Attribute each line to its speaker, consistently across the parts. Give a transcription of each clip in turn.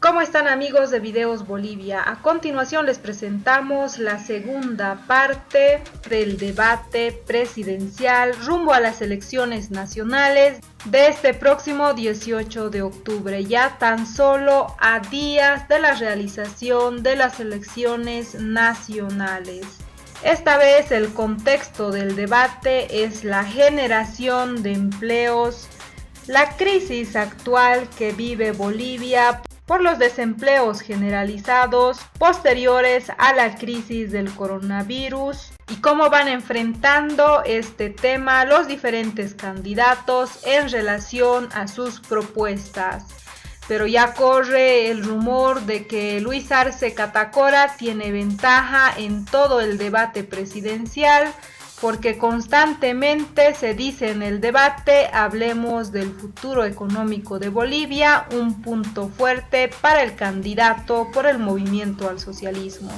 Speaker 1: ¿Cómo están, amigos de Videos Bolivia? A continuación les presentamos la segunda parte del debate presidencial rumbo a las elecciones nacionales de este próximo 18 de octubre, ya tan solo a días de la realización de las elecciones nacionales. Esta vez el contexto del debate es la generación de empleos, la crisis actual que vive Bolivia por los desempleos generalizados posteriores a la crisis del coronavirus y cómo van enfrentando este tema los diferentes candidatos en relación a sus propuestas. Pero ya corre el rumor de que Luis Arce Catacora tiene ventaja en todo el debate presidencial, porque constantemente se dice en el debate: hablemos del futuro económico de Bolivia, un punto fuerte para el candidato por el movimiento al socialismo.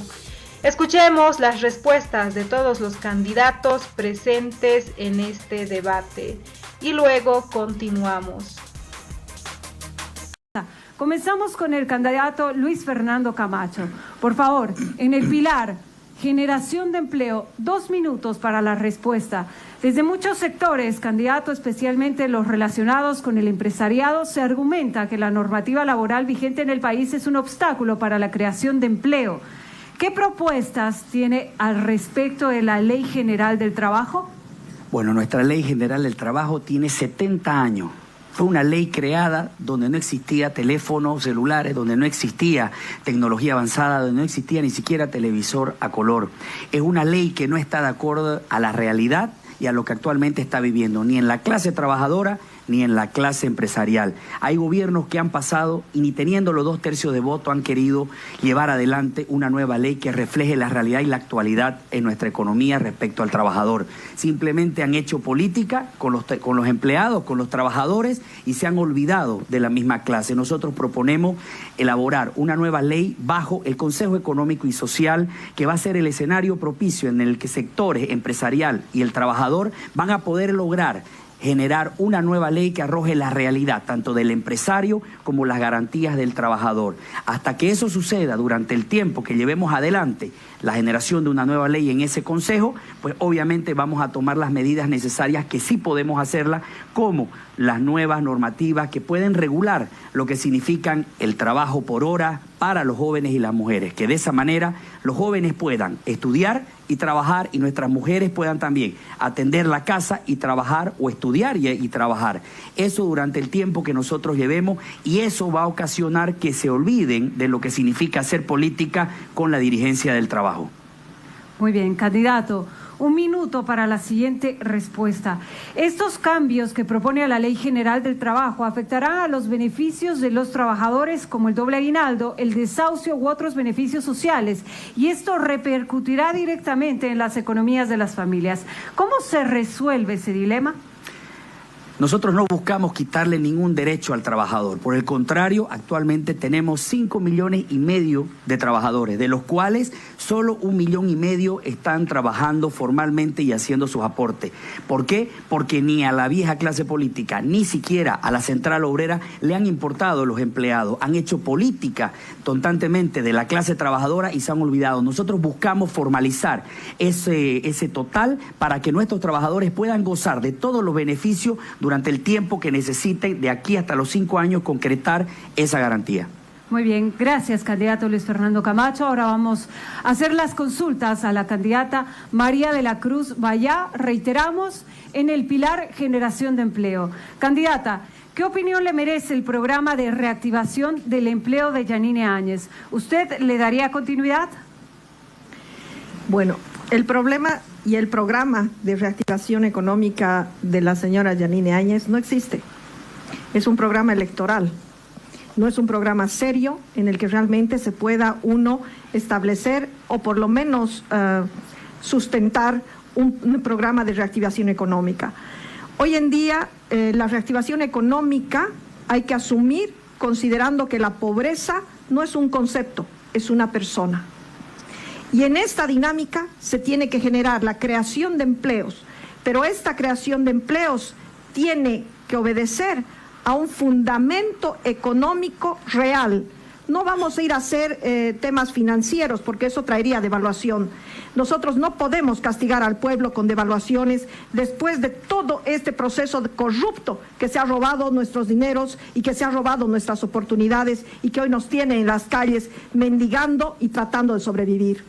Speaker 1: Escuchemos las respuestas de todos los candidatos presentes en este debate y luego continuamos.
Speaker 2: Comenzamos con el candidato Luis Fernando Camacho. Por favor, en el pilar generación de empleo, 2 minutos para la respuesta. Desde muchos sectores, candidato, especialmente los relacionados con el empresariado, se argumenta que la normativa laboral vigente en el país es un obstáculo para la creación de empleo. ¿Qué propuestas tiene al respecto de la Ley General del Trabajo?
Speaker 3: Bueno, nuestra Ley General del Trabajo tiene 70 años. Fue una ley creada donde no existía teléfonos celulares, donde no existía tecnología avanzada, donde no existía ni siquiera televisor a color. Es una ley que no está de acuerdo a la realidad y a lo que actualmente está viviendo, ni en la clase trabajadora ni en la clase empresarial. Hay gobiernos que han pasado y ni teniendo los 2/3 de voto han querido llevar adelante una nueva ley que refleje la realidad y la actualidad en nuestra economía respecto al trabajador. Simplemente han hecho política con los empleados, con los trabajadores, y se han olvidado de la misma clase. Nosotros proponemos elaborar una nueva ley bajo el Consejo Económico y Social, que va a ser el escenario propicio en el que sectores empresarial y el trabajador van a poder lograr generar una nueva ley que arroje la realidad tanto del empresario como las garantías del trabajador. Hasta que eso suceda, durante el tiempo que llevemos adelante la generación de una nueva ley en ese consejo, pues obviamente vamos a tomar las medidas necesarias que sí podemos hacerlas, como las nuevas normativas que pueden regular lo que significan el trabajo por hora para los jóvenes y las mujeres, que de esa manera los jóvenes puedan estudiar y trabajar, y nuestras mujeres puedan también atender la casa y trabajar, o estudiar y trabajar. Eso durante el tiempo que nosotros llevemos, y eso va a ocasionar que se olviden de lo que significa hacer política con la dirigencia del trabajo.
Speaker 2: Muy bien, candidato. 1 minuto para la siguiente respuesta. Estos cambios que propone a la Ley General del Trabajo afectarán a los beneficios de los trabajadores, como el doble aguinaldo, el desahucio u otros beneficios sociales, y esto repercutirá directamente en las economías de las familias. ¿Cómo se resuelve ese dilema?
Speaker 3: Nosotros no buscamos quitarle ningún derecho al trabajador. Por el contrario, actualmente tenemos 5,5 millones de trabajadores, de los cuales solo 1,5 millones están trabajando formalmente y haciendo sus aportes. ¿Por qué? Porque ni a la vieja clase política, ni siquiera a la central obrera le han importado los empleados. Han hecho política constantemente de la clase trabajadora y se han olvidado. Nosotros buscamos formalizar ese total para que nuestros trabajadores puedan gozar de todos los beneficios durante el tiempo que necesiten, de aquí hasta los 5 años, concretar esa garantía.
Speaker 2: Muy bien, gracias, candidato Luis Fernando Camacho. Ahora vamos a hacer las consultas a la candidata María de la Cruz Vallá. Reiteramos, en el pilar generación de empleo. Candidata, ¿qué opinión le merece el programa de reactivación del empleo de Yanine Áñez? ¿Usted le daría continuidad?
Speaker 4: Bueno, el problema y el programa de reactivación económica de la señora Yanine Áñez no existe. Es un programa electoral. No es un programa serio en el que realmente se pueda uno establecer o por lo menos sustentar un programa de reactivación económica. Hoy en día la reactivación económica hay que asumir considerando que la pobreza no es un concepto, es una persona. Y en esta dinámica se tiene que generar la creación de empleos, pero esta creación de empleos tiene que obedecer a un fundamento económico real, no vamos a ir a hacer temas financieros, porque eso traería devaluación. Nosotros no podemos castigar al pueblo con devaluaciones después de todo este proceso corrupto que se ha robado nuestros dineros y que se ha robado nuestras oportunidades y que hoy nos tiene en las calles mendigando y tratando de sobrevivir.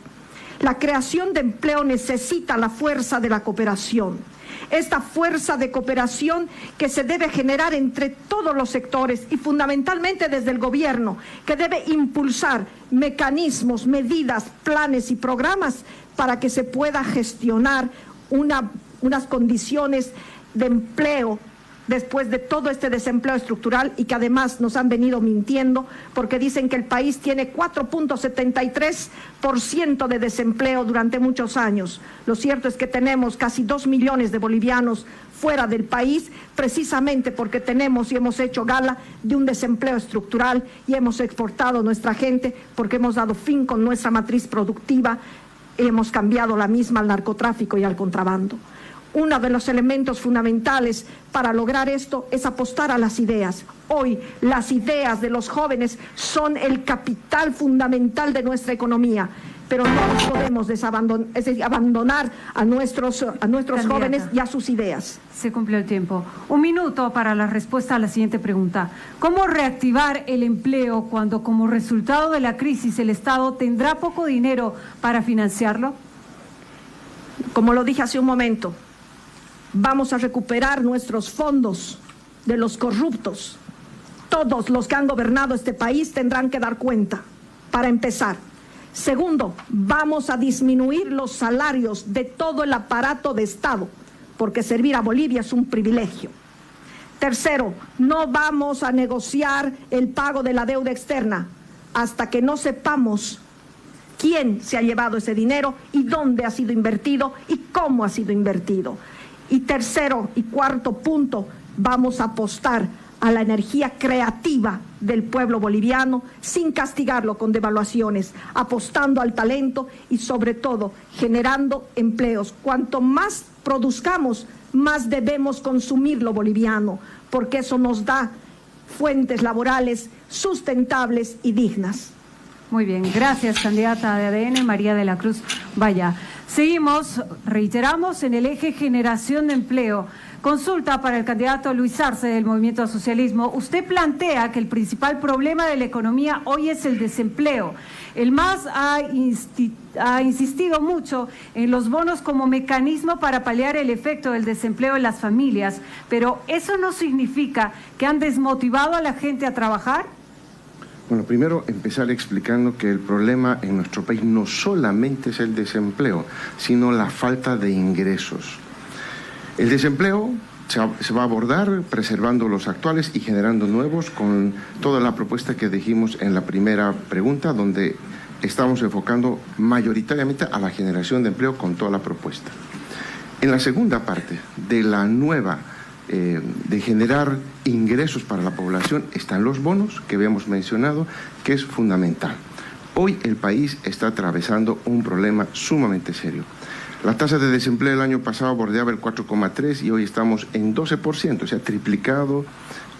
Speaker 4: La creación de empleo necesita la fuerza de la cooperación. Esta fuerza de cooperación que se debe generar entre todos los sectores y fundamentalmente desde el gobierno, que debe impulsar mecanismos, medidas, planes y programas para que se pueda gestionar unas condiciones de empleo después de todo este desempleo estructural y que además nos han venido mintiendo porque dicen que el país tiene 4.73% de desempleo durante muchos años. Lo cierto es que tenemos casi 2 millones de bolivianos fuera del país precisamente porque tenemos y hemos hecho gala de un desempleo estructural y hemos exportado nuestra gente porque hemos dado fin con nuestra matriz productiva y hemos cambiado la misma al narcotráfico y al contrabando. Uno de los elementos fundamentales para lograr esto es apostar a las ideas. Hoy las ideas de los jóvenes son el capital fundamental de nuestra economía, pero no nos podemos abandonar a nuestros jóvenes y a sus ideas.
Speaker 2: Se cumplió el tiempo. 1 minuto para la respuesta a la siguiente pregunta. ¿Cómo reactivar el empleo cuando como resultado de la crisis el Estado tendrá poco dinero para financiarlo?
Speaker 4: Como lo dije hace un momento, vamos a recuperar nuestros fondos de los corruptos. Todos los que han gobernado este país tendrán que dar cuenta, para empezar. Segundo, vamos a disminuir los salarios de todo el aparato de Estado, porque servir a Bolivia es un privilegio. Tercero, no vamos a negociar el pago de la deuda externa hasta que no sepamos quién se ha llevado ese dinero y dónde ha sido invertido y cómo ha sido invertido. Y tercero y cuarto punto, vamos a apostar a la energía creativa del pueblo boliviano sin castigarlo con devaluaciones, apostando al talento y sobre todo generando empleos. Cuanto más produzcamos, más debemos consumir lo boliviano, porque eso nos da fuentes laborales sustentables y dignas.
Speaker 2: Muy bien, gracias, candidata de ADN, María de la Cruz Vaya. Seguimos, reiteramos, en el eje generación de empleo. Consulta para el candidato Luis Arce del Movimiento al Socialismo. Usted plantea que el principal problema de la economía hoy es el desempleo. El MAS ha insistido mucho en los bonos como mecanismo para paliar el efecto del desempleo en las familias, pero ¿eso no significa que han desmotivado a la gente a trabajar?
Speaker 5: Bueno, primero empezar explicando que el problema en nuestro país no solamente es el desempleo, sino la falta de ingresos. El desempleo se va a abordar preservando los actuales y generando nuevos con toda la propuesta que dijimos en la primera pregunta, donde estamos enfocando mayoritariamente a la generación de empleo con toda la propuesta. En la segunda parte de la nueva de generar ingresos para la población están los bonos que habíamos mencionado, que es fundamental. Hoy el país está atravesando un problema sumamente serio. La tasa de desempleo el año pasado bordeaba el 4,3 y hoy estamos en 12%, se ha triplicado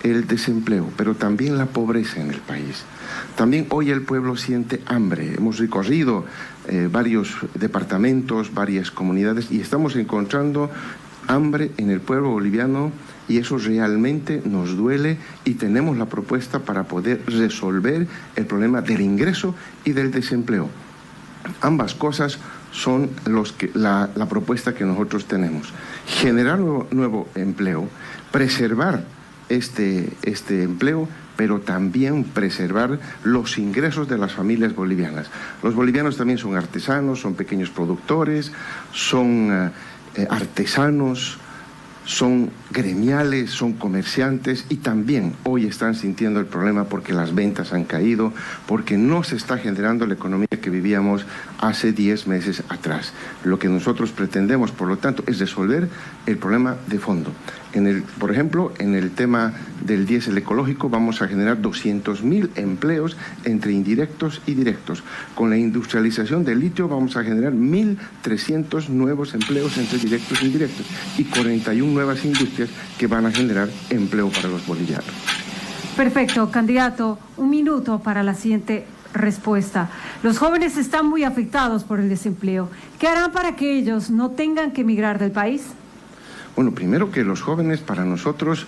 Speaker 5: el desempleo, pero también la pobreza en el país. También hoy el pueblo siente hambre. Hemos recorrido varios departamentos, varias comunidades y estamos encontrando hambre en el pueblo boliviano y eso realmente nos duele y tenemos la propuesta para poder resolver el problema del ingreso y del desempleo. Ambas cosas son la propuesta que nosotros tenemos. Generar nuevo empleo, preservar este empleo, pero también preservar los ingresos de las familias bolivianas. Los bolivianos también son artesanos, son pequeños productores, son artesanos, son gremiales, son comerciantes y también hoy están sintiendo el problema porque las ventas han caído, porque no se está generando la economía que vivíamos hace 10 meses atrás. Lo que nosotros pretendemos, por lo tanto, es resolver el problema de fondo. Por ejemplo, en el tema del diésel ecológico vamos a generar 200.000 empleos entre indirectos y directos. Con la industrialización del litio vamos a generar 1.300 nuevos empleos entre directos e indirectos y 41 nuevas industrias que van a generar empleo para los bolivianos.
Speaker 2: Perfecto, candidato. 1 minuto para la siguiente respuesta. Los jóvenes están muy afectados por el desempleo. ¿Qué harán para que ellos no tengan que emigrar del país?
Speaker 5: Bueno, primero que los jóvenes para nosotros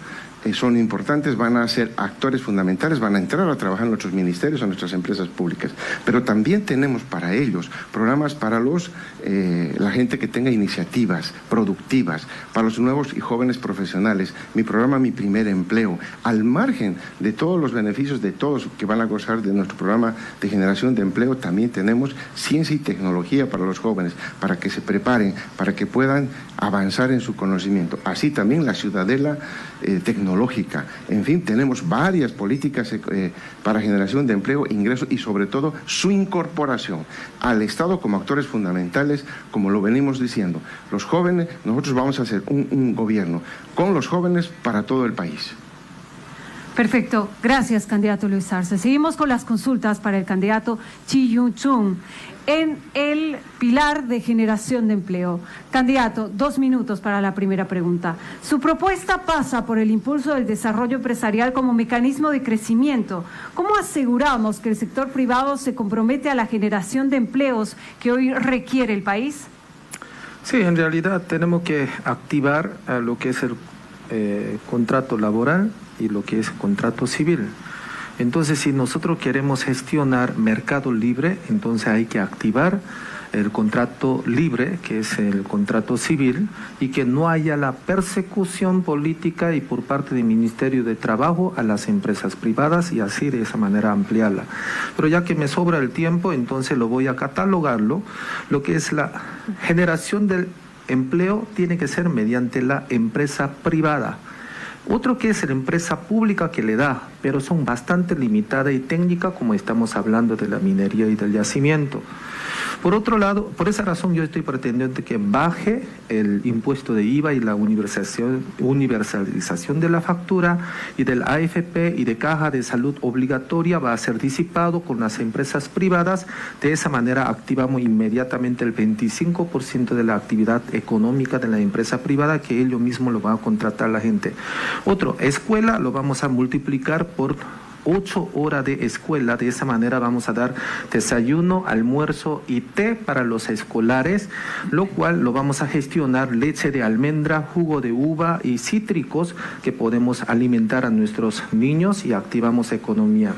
Speaker 5: son importantes, van a ser actores fundamentales, van a entrar a trabajar en nuestros ministerios, en nuestras empresas públicas. Pero también tenemos para ellos programas para la gente que tenga iniciativas productivas, para los nuevos y jóvenes profesionales. Mi programa Mi Primer Empleo, al margen de todos los beneficios de todos que van a gozar de nuestro programa de generación de empleo, también tenemos ciencia y tecnología para los jóvenes, para que se preparen, para que puedan avanzar en su conocimiento. Así también la ciudadela tecnológica. En fin, tenemos varias políticas para generación de empleo, ingresos y sobre todo su incorporación al Estado como actores fundamentales, como lo venimos diciendo. Los jóvenes, nosotros vamos a hacer un gobierno con los jóvenes para todo el país.
Speaker 2: Perfecto. Gracias, candidato Luis Arce. Seguimos con las consultas para el candidato Chi Yun-chung en el pilar de generación de empleo. Candidato, 2 minutos para la primera pregunta. Su propuesta pasa por el impulso del desarrollo empresarial como mecanismo de crecimiento. ¿Cómo aseguramos que el sector privado se compromete a la generación de empleos que hoy requiere el país?
Speaker 6: Sí, en realidad tenemos que activar lo que es el contrato laboral y lo que es contrato civil. Entonces, si nosotros queremos gestionar mercado libre, entonces hay que activar el contrato libre, que es el contrato civil, y que no haya la persecución política y por parte del Ministerio de Trabajo a las empresas privadas y así de esa manera ampliarla. Pero ya que me sobra el tiempo, entonces lo voy a catalogarlo. Lo que es la generación del empleo tiene que ser mediante la empresa privada. Otro que es la empresa pública que le da, pero son bastante limitadas y técnicas como estamos hablando de la minería y del yacimiento. Por otro lado, por esa razón yo estoy pretendiendo que baje el impuesto de IVA y la universalización de la factura y del AFP y de caja de salud obligatoria va a ser disipado con las empresas privadas. De esa manera activamos inmediatamente el 25% de la actividad económica de la empresa privada que ellos mismos lo van a contratar la gente. Otro, escuela lo vamos a multiplicar por 8 horas de escuela. De esa manera vamos a dar desayuno, almuerzo y té para los escolares, lo cual lo vamos a gestionar leche de almendra, jugo de uva y cítricos que podemos alimentar a nuestros niños y activamos economía.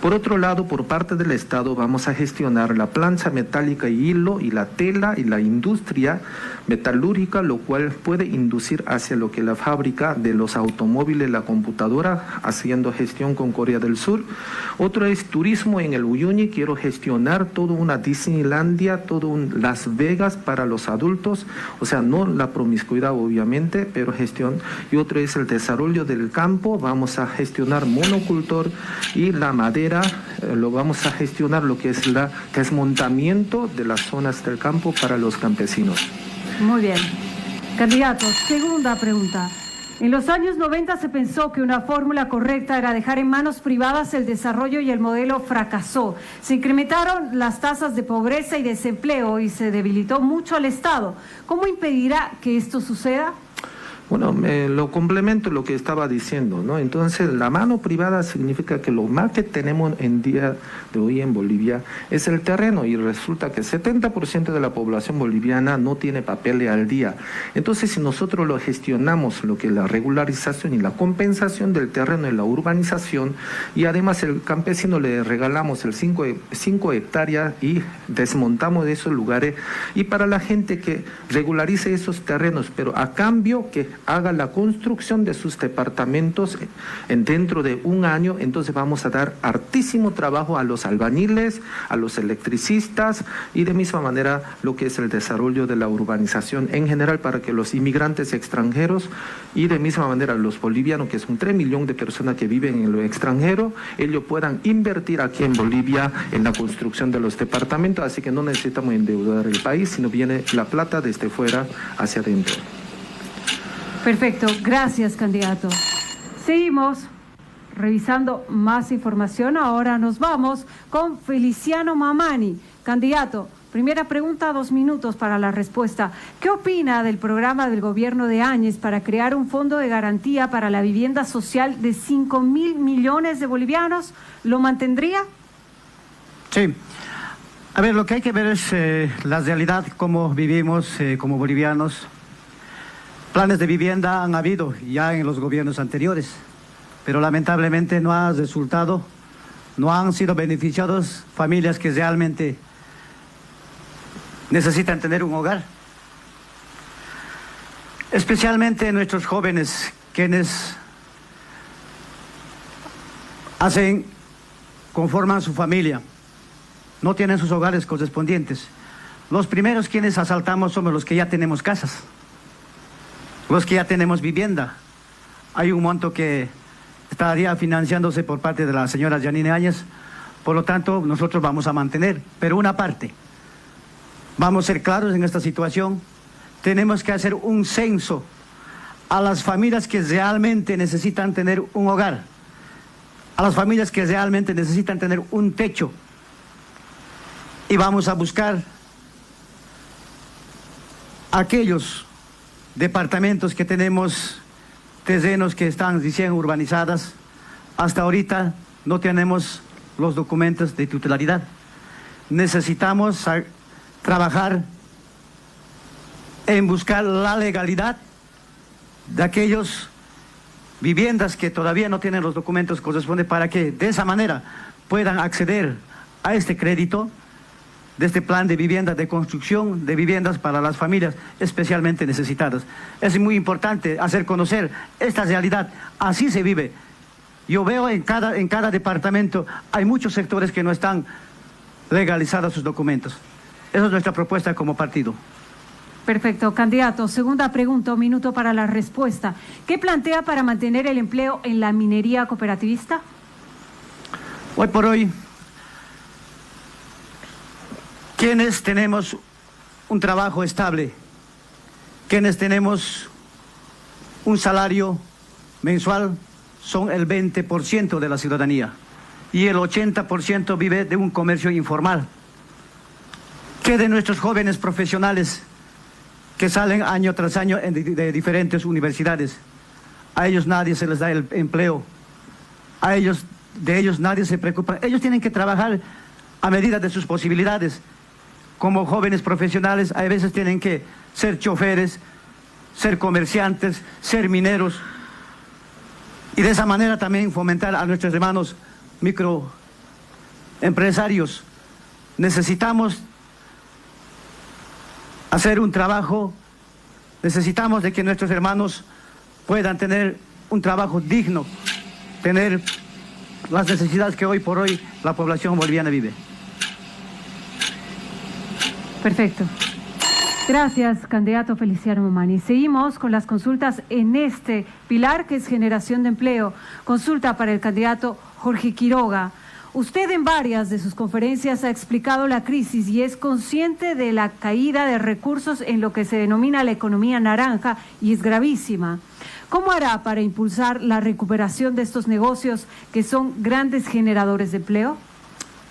Speaker 6: Por otro lado, por parte del Estado vamos a gestionar la plancha metálica y hilo y la tela y la industria metalúrgica, lo cual puede inducir hacia lo que la fábrica de los automóviles, la computadora, haciendo gestión con Corea del Sur. Otro es turismo en el Uyuni. Quiero gestionar toda una Disneylandia, todo un Las Vegas para los adultos, o sea, no la promiscuidad obviamente, pero gestión. Y otro es el desarrollo del campo. Vamos a gestionar monocultor y la madera, lo vamos a gestionar lo que es el desmontamiento de las zonas del campo para los campesinos.
Speaker 2: Muy bien. Candidato, segunda pregunta. En los años 90 se pensó que una fórmula correcta era dejar en manos privadas el desarrollo y el modelo fracasó. Se incrementaron las tasas de pobreza y desempleo y se debilitó mucho al Estado. ¿Cómo impedirá que esto suceda?
Speaker 6: Bueno, lo complemento lo que estaba diciendo, ¿no? Entonces, la mano privada significa que lo más que tenemos en día de hoy en Bolivia es el terreno y resulta que 70% de la población boliviana no tiene papeles al día. Entonces, si nosotros lo gestionamos, lo que es la regularización y la compensación del terreno en la urbanización y además el campesino le regalamos el 5 hectáreas y desmontamos de esos lugares y para la gente que regularice esos terrenos, pero a cambio que haga la construcción de sus departamentos dentro de un año, entonces vamos a dar hartísimo trabajo a los albañiles, a los electricistas y de misma manera lo que es el desarrollo de la urbanización en general para que los inmigrantes extranjeros y de misma manera los bolivianos, que son 3 millones de personas que viven en lo extranjero, ellos puedan invertir aquí en Bolivia en la construcción de los departamentos, así que no necesitamos endeudar el país, sino viene la plata desde fuera hacia adentro.
Speaker 2: Perfecto, gracias, candidato. Seguimos revisando más información. Ahora nos vamos con Feliciano Mamani. Candidato, Primera pregunta, 2 minutos para la respuesta. ¿Qué opina del programa del gobierno de Áñez para crear un fondo de garantía para la vivienda social de 5.000 millones de bolivianos? ¿Lo mantendría?
Speaker 7: Sí. A ver, lo que hay que ver es la realidad, cómo vivimos como bolivianos. Planes de vivienda han habido ya en los gobiernos anteriores, pero lamentablemente no ha resultado, no han sido beneficiados familias que realmente necesitan tener un hogar. Especialmente nuestros jóvenes, quienes conforman su familia, no tienen sus hogares correspondientes. Los primeros quienes asaltamos somos los que ya tenemos casas, los que ya tenemos vivienda. Hay un monto que estaría financiándose por parte de la señora Yanine Áñez, por lo tanto nosotros vamos a mantener, pero una parte. Vamos a ser claros en esta situación, tenemos que hacer un censo a las familias que realmente necesitan tener un hogar, a las familias que realmente necesitan tener un techo, y vamos a buscar aquellos departamentos que tenemos, terrenos que están recién urbanizadas. Hasta ahorita no tenemos los documentos de titularidad. Necesitamos trabajar en buscar la legalidad de aquellas viviendas que todavía no tienen los documentos correspondientes, para que de esa manera puedan acceder a este crédito, de este plan de vivienda, de construcción de viviendas para las familias especialmente necesitadas. Es muy importante hacer conocer esta realidad. Así se vive. Yo veo en cada departamento hay muchos sectores que no están legalizados sus documentos. Esa es nuestra propuesta como partido.
Speaker 2: Perfecto. Candidato, segunda pregunta, 1 minuto para la respuesta. ¿Qué plantea para mantener el empleo en la minería cooperativista?
Speaker 7: Hoy por hoy, quienes tenemos un trabajo estable, quienes tenemos un salario mensual, son el 20% de la ciudadanía, y el 80% vive de un comercio informal. ¿Qué de nuestros jóvenes profesionales que salen año tras año de diferentes universidades? A ellos nadie se les da el empleo, de ellos nadie se preocupa. Ellos tienen que trabajar a medida de sus posibilidades. Como jóvenes profesionales, a veces tienen que ser choferes, ser comerciantes, ser mineros, y de esa manera también fomentar a nuestros hermanos microempresarios. Necesitamos hacer un trabajo, necesitamos de que nuestros hermanos puedan tener un trabajo digno, tener las necesidades que hoy por hoy la población boliviana vive.
Speaker 2: Perfecto. Gracias, candidato Feliciano Momani. Seguimos con las consultas en este pilar, que es generación de empleo. Consulta para el candidato Jorge Quiroga. Usted en varias de sus conferencias ha explicado la crisis y es consciente de la caída de recursos en lo que se denomina la economía naranja, y es gravísima. ¿Cómo hará para impulsar la recuperación de estos negocios que son grandes generadores de empleo?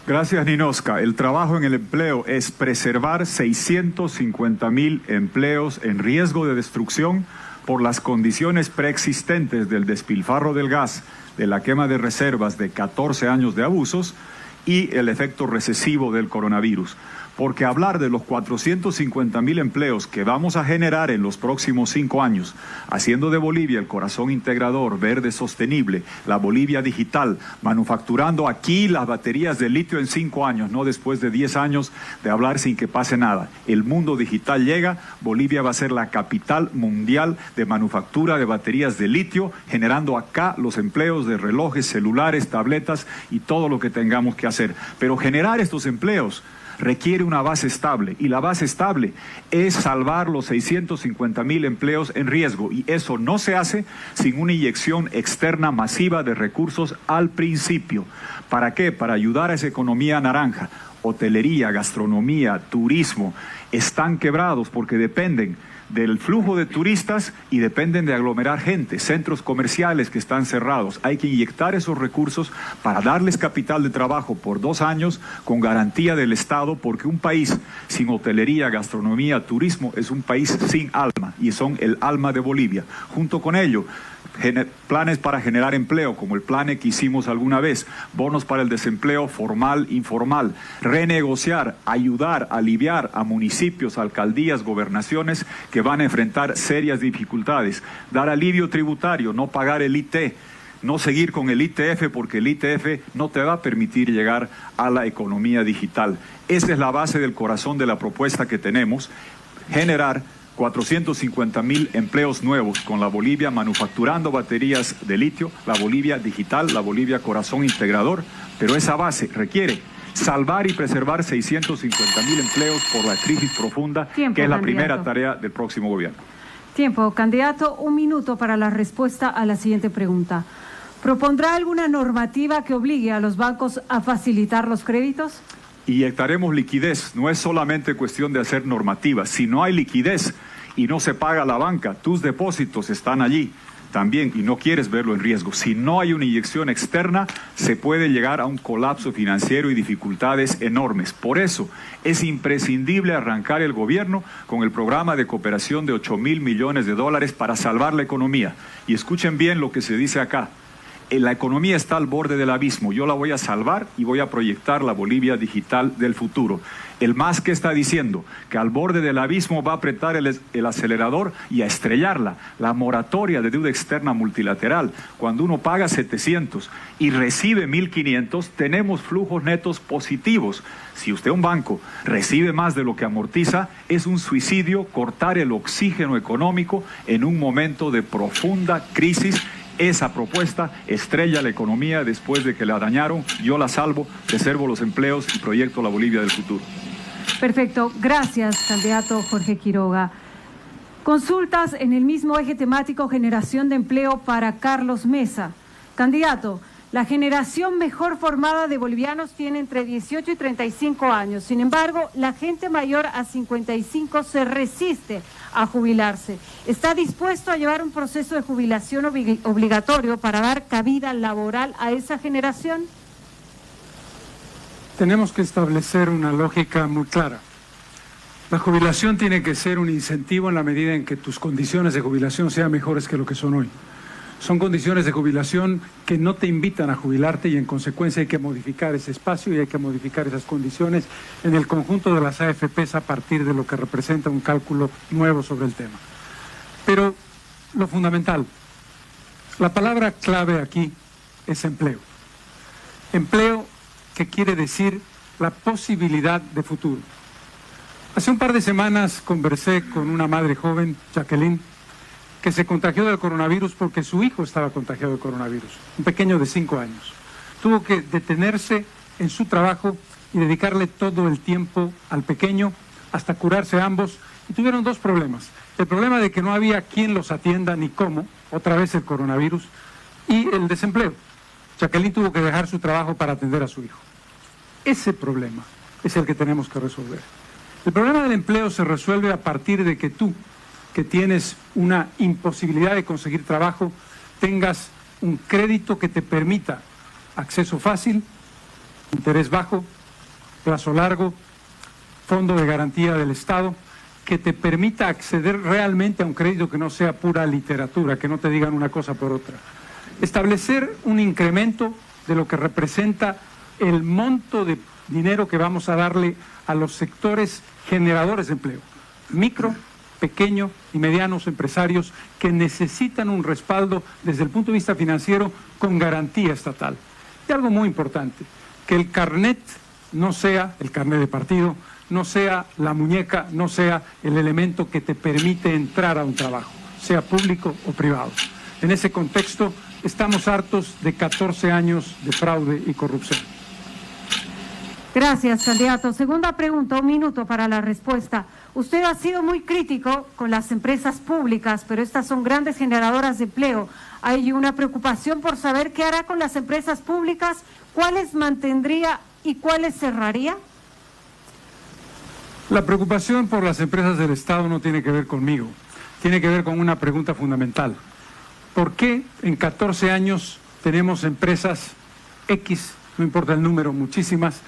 Speaker 8: Gracias, Ninosca. El trabajo en el empleo es preservar 650.000 empleos en riesgo de destrucción por las condiciones preexistentes del despilfarro del gas, de la quema de reservas de 14 años de abusos y el efecto recesivo del coronavirus. Porque hablar de los 450.000 empleos que vamos a generar en los próximos 5 años, haciendo de Bolivia el corazón integrador, verde, sostenible, la Bolivia digital, manufacturando aquí las baterías de litio en 5 años, no después de 10 años de hablar sin que pase nada. El mundo digital llega, Bolivia va a ser la capital mundial de manufactura de baterías de litio, generando acá los empleos de relojes, celulares, tabletas y todo lo que tengamos que hacer. Pero generar estos empleos requiere una base estable, y la base estable es salvar los 650.000 empleos en riesgo, y eso no se hace sin una inyección externa masiva de recursos al principio. ¿Para qué? Para ayudar a esa economía naranja. Hotelería, gastronomía, turismo están quebrados porque dependen del flujo de turistas y dependen de aglomerar gente, centros comerciales que están cerrados. Hay que inyectar esos recursos para darles capital de trabajo por 2 años con garantía del Estado, porque un país sin hotelería, gastronomía, turismo es un país sin alma, y son el alma de Bolivia. Junto con ello, planes para generar empleo, como el plan que hicimos alguna vez, bonos para el desempleo formal, informal, renegociar, ayudar, aliviar a municipios, alcaldías, gobernaciones que van a enfrentar serias dificultades, dar alivio tributario, no pagar el IT, no seguir con el ITF, porque el ITF no te va a permitir llegar a la economía digital. Esa es la base del corazón de la propuesta que tenemos, generar 450.000 empleos nuevos con la Bolivia manufacturando baterías de litio, la Bolivia digital, la Bolivia corazón integrador, pero esa base requiere salvar y preservar 650.000 empleos por la crisis profunda, que es la primera tarea del próximo gobierno.
Speaker 2: Tiempo. Candidato, 1 minuto para la respuesta a la siguiente pregunta. ¿Propondrá alguna normativa que obligue a los bancos a facilitar los créditos?
Speaker 8: Inyectaremos liquidez. No es solamente cuestión de hacer normativas. Si no hay liquidez y no se paga la banca, tus depósitos están allí también y no quieres verlo en riesgo. Si no hay una inyección externa, se puede llegar a un colapso financiero y dificultades enormes. Por eso es imprescindible arrancar el gobierno con el programa de cooperación de $8.000 millones para salvar la economía. Y escuchen bien lo que se dice acá. La economía está al borde del abismo. Yo la voy a salvar y voy a proyectar la Bolivia digital del futuro. El MAS que está diciendo que al borde del abismo va a apretar el acelerador y a estrellarla. La moratoria de deuda externa multilateral. Cuando uno paga 700 y recibe 1.500, tenemos flujos netos positivos. Si usted, un banco, recibe más de lo que amortiza, es un suicidio cortar el oxígeno económico en un momento de profunda crisis. Esa propuesta estrella la economía después de que la dañaron. Yo la salvo, preservo los empleos y proyecto la Bolivia del futuro.
Speaker 2: Perfecto. Gracias, candidato Jorge Quiroga. Consultas en el mismo eje temático, generación de empleo, para Carlos Mesa. Candidato, la generación mejor formada de bolivianos tiene entre 18 y 35 años. Sin embargo, la gente mayor a 55 se resiste a jubilarse. ¿Está dispuesto a llevar un proceso de jubilación obligatorio para dar cabida laboral a esa generación?
Speaker 9: Tenemos que establecer una lógica muy clara. La jubilación tiene que ser un incentivo en la medida en que tus condiciones de jubilación sean mejores que lo que son hoy. Son condiciones de jubilación que no te invitan a jubilarte y en consecuencia hay que modificar ese espacio y hay que modificar esas condiciones en el conjunto de las AFPs a partir de lo que representa un cálculo nuevo sobre el tema. Pero lo fundamental, la palabra clave aquí es empleo. Empleo que quiere decir la posibilidad de futuro. Hace un par de semanas conversé con una madre joven, Jacqueline, que se contagió del coronavirus porque su hijo estaba contagiado del coronavirus, un pequeño de 5 años. Tuvo que detenerse en su trabajo y dedicarle todo el tiempo al pequeño hasta curarse ambos, y tuvieron 2 problemas. El problema de que no había quien los atienda ni cómo, otra vez el coronavirus, y el desempleo. Jacqueline tuvo que dejar su trabajo para atender a su hijo. Ese problema es el que tenemos que resolver. El problema del empleo se resuelve a partir de que tú, que tienes una imposibilidad de conseguir trabajo, tengas un crédito que te permita acceso fácil, interés bajo, plazo largo, fondo de garantía del Estado, que te permita acceder realmente a un crédito que no sea pura literatura, que no te digan una cosa por otra. Establecer un incremento de lo que representa el monto de dinero que vamos a darle a los sectores generadores de empleo, micro, pequeño y medianos empresarios que necesitan un respaldo desde el punto de vista financiero con garantía estatal. Y algo muy importante, que el carnet no sea, el carnet de partido, no sea la muñeca, no sea el elemento que te permite entrar a un trabajo, sea público o privado. En ese contexto, estamos hartos de 14 años de fraude y corrupción.
Speaker 2: Gracias, candidato. Segunda pregunta, 1 minuto para la respuesta. Usted ha sido muy crítico con las empresas públicas, pero estas son grandes generadoras de empleo. Hay una preocupación por saber qué hará con las empresas públicas, cuáles mantendría y cuáles cerraría.
Speaker 9: La preocupación por las empresas del Estado no tiene que ver conmigo, tiene que ver con una pregunta fundamental. ¿Por qué en 14 años tenemos empresas X, no importa el número, muchísimas,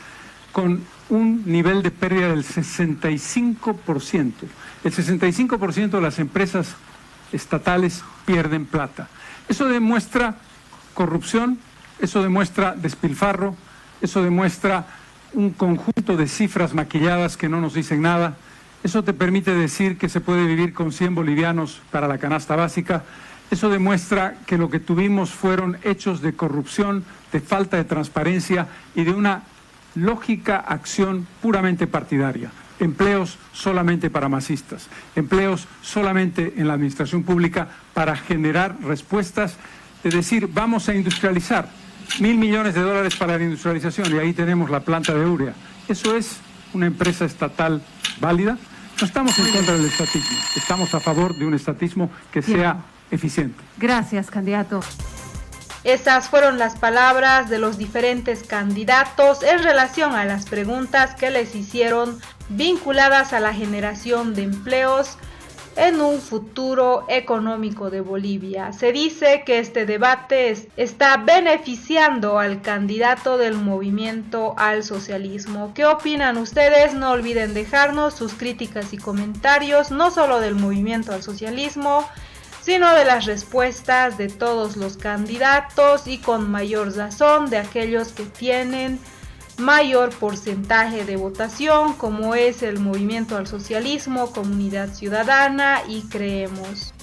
Speaker 9: con un nivel de pérdida del 65%? El 65% de las empresas estatales pierden plata. Eso demuestra corrupción, eso demuestra despilfarro, eso demuestra un conjunto de cifras maquilladas que no nos dicen nada. Eso te permite decir que se puede vivir con 100 bolivianos para la canasta básica. Eso demuestra que lo que tuvimos fueron hechos de corrupción, de falta de transparencia y de una lógica acción puramente partidaria. Empleos solamente para masistas, empleos solamente en la administración pública para generar respuestas, es decir, vamos a industrializar. $1.000 millones para la industrialización y ahí tenemos la planta de urea. ¿Eso es una empresa estatal válida? No estamos en contra del estatismo, estamos a favor de un estatismo que sea eficiente.
Speaker 2: Gracias, candidato.
Speaker 1: Esas fueron las palabras de los diferentes candidatos en relación a las preguntas que les hicieron vinculadas a la generación de empleos en un futuro económico de Bolivia. Se dice que este debate está beneficiando al candidato del movimiento al socialismo. ¿Qué opinan ustedes? No olviden dejarnos sus críticas y comentarios, no solo del movimiento al socialismo, sino de las respuestas de todos los candidatos y con mayor razón de aquellos que tienen mayor porcentaje de votación, como es el Movimiento al Socialismo, Comunidad Ciudadana y Creemos.